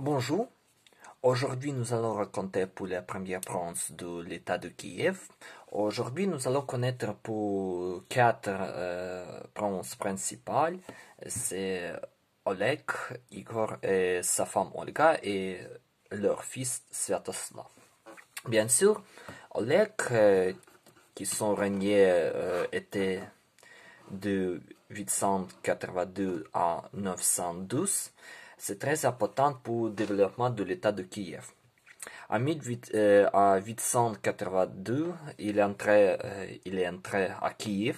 Bonjour, aujourd'hui nous allons raconter pour la première province de l'État de Kiev. Aujourd'hui nous allons connaître pour quatre provinces principales. C'est Oleg, Igor et sa femme Olga et leur fils Sviatoslav. Bien sûr, Oleg, qui son régné était de 882 à 912, c'est très important pour le développement de l'État de Kiev. À 882, il est entré à Kiev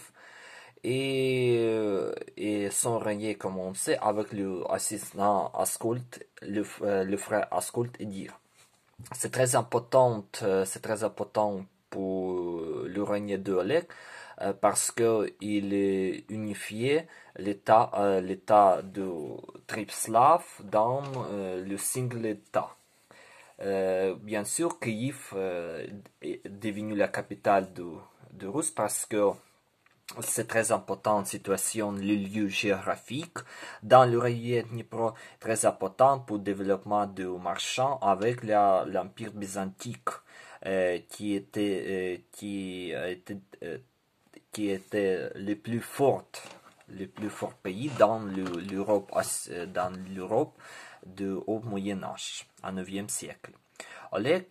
et son règne commençait avec l'assistant Ascolt, le frère Ascolt et dire. C'est très important pour le règne de Oleg parce que il est unifié l'état de Tripslav dans le single État. Bien sûr, Kiev est devenu la capitale de Russe parce que c'est très important situation, le lieu géographique dans le relief Dnipro, très important pour le développement de marchands avec l'Empire byzantique qui était le plus fort pays dans l'Europe de haut Moyen Âge, au 9e siècle. Oleg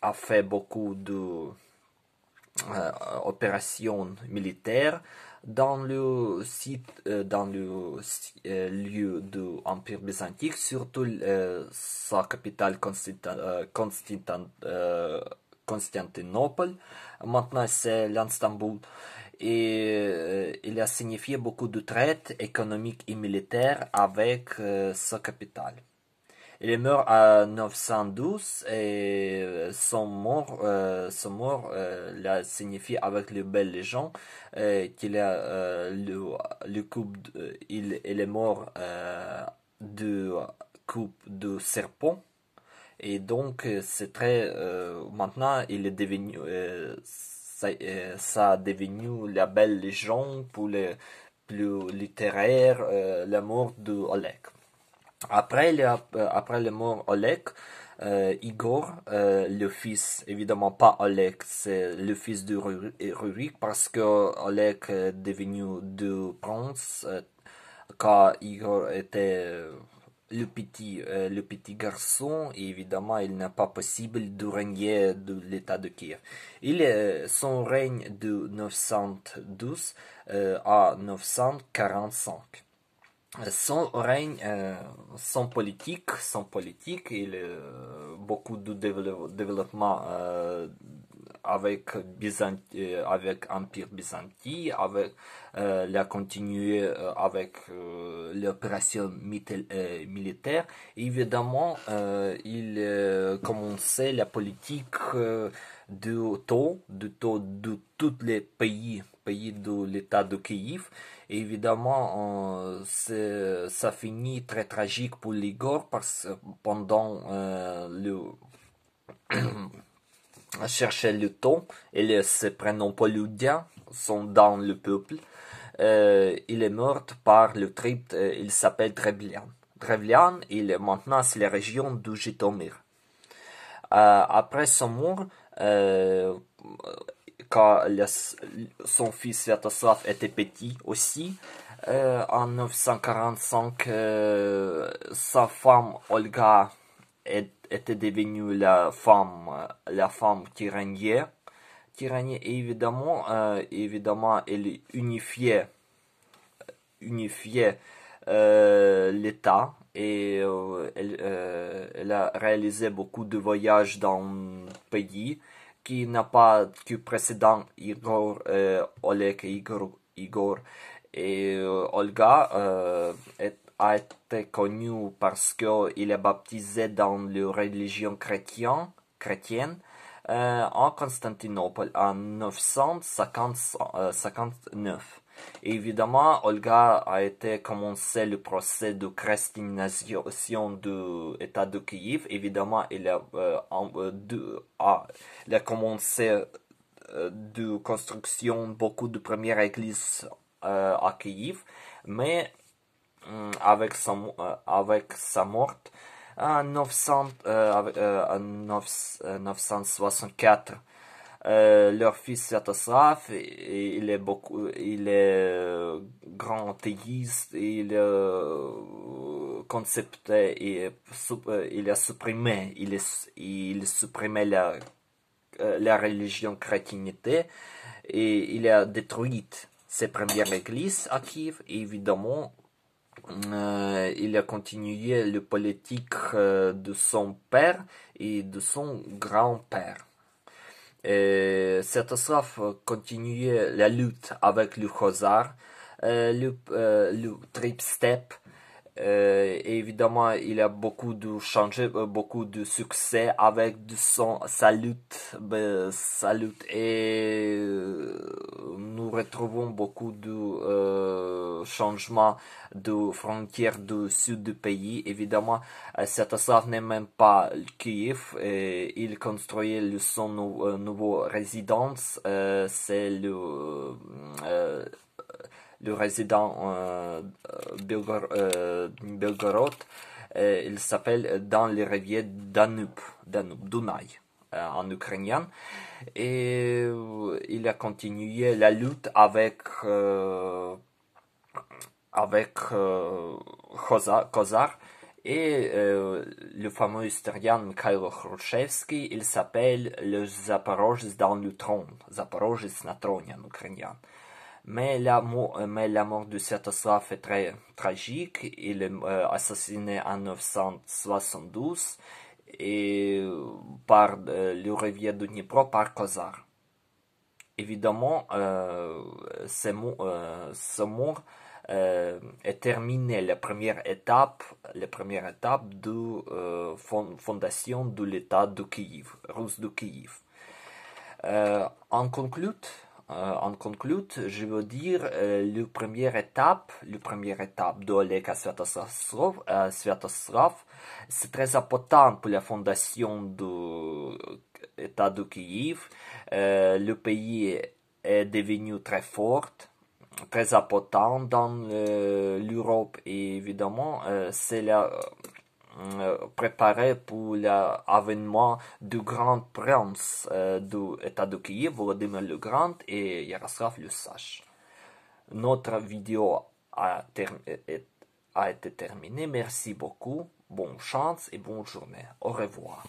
a fait beaucoup de opérations militaires dans le lieu de l'Empire byzantique, surtout sa capitale Constantinople. Maintenant, c'est l'Istanbul. Et il a signifié beaucoup de traites économiques et militaires avec sa capitale. Il est mort à 912 et son mort l'a signifié avec le bel légende qu'il a le coupe il est mort de coupe de serpent et donc c'est très maintenant il est devenu ça a devenu la belle légende pour les plus littéraires la mort de Oleg. Après le mort Oleg, Igor, le fils, évidemment pas Oleg, c'est le fils de Rurik parce que Oleg est devenu deux princes quand Igor était le petit garçon, et évidemment il n'est pas possible de régner de l'état de Kiev. Son règne de 912 à 945. Son règne, son politique, il beaucoup de développement avec Empire byzantin, avec la continué avec l'opération militaire. Évidemment, il commençait la politique de tous les pays de l'État de Kiev. Et évidemment, ça finit très tragique pour l'Igor parce que pendant chercher le temps et ses prénoms polydien sont dans le peuple. Il est mort par le tribe, il s'appelle Drevlian. Drevlian, maintenant c'est la région de Jitomir. Après son mort, quand son fils Sviatoslav était petit aussi, en 945, sa femme Olga était devenue la femme qui régnait. Et évidemment, elle unifiait l'État et elle a réalisé beaucoup de voyages dans le pays qui n'a pas que précédent Oleg et Igor et Olga a été connu parce qu'il est baptisé dans la religion chrétienne en Constantinople en 959. Évidemment, Olga a été commencé le procès de christianisation de l'État de Kiev. Évidemment, il a commencé de construction beaucoup de premières églises à Kiev, mais avec sa mort en 964. Leur fils Sviatoslav, il est grand théiste, concepté, il a supprimé, il supprimé la religion chrétienté et il a détruit ses premières églises à Kiev. Et évidemment, il a continué la politique de son père et de son grand-père. Sviatoslav continuait la lutte avec le Khazar, le trip-step. Et évidemment, il a beaucoup de changé, beaucoup de succès avec sa lutte, et nous retrouvons beaucoup de changements de frontières du sud du pays. Évidemment, Sviatoslav n'est même pas Kiev, il construit son nouveau résidence, c'est le résident Belgorod. Il s'appelle dans les rivières Dunay en ukrainien. Et il a continué la lutte avec Khazar. Et le fameux historien Mikhailo Khrushchevsky, il s'appelle le Zaporozhets dans le trône, Zaporozhets na tronie en ukrainien. Mais la mort de Sviatoslav est très tragique. Il est assassiné en 972 et par le rivière de Dnipro par Khazar. Évidemment, ce mort est terminé la première étape de fondation de l'État de Kiev, russe de Kiev. En conclusion, je veux dire la première étape de Oleg Sviatoslav, c'est très important pour la fondation de l'État de Kiev. Le pays est devenu très fort, très important dans l'Europe et évidemment c'est la préparé pour l'avènement du grand prince de l'État de Kiev, Volodymyr le Grand et Yaroslav le Sage. Notre vidéo a été terminée. Merci beaucoup. Bonne chance et bonne journée. Au revoir.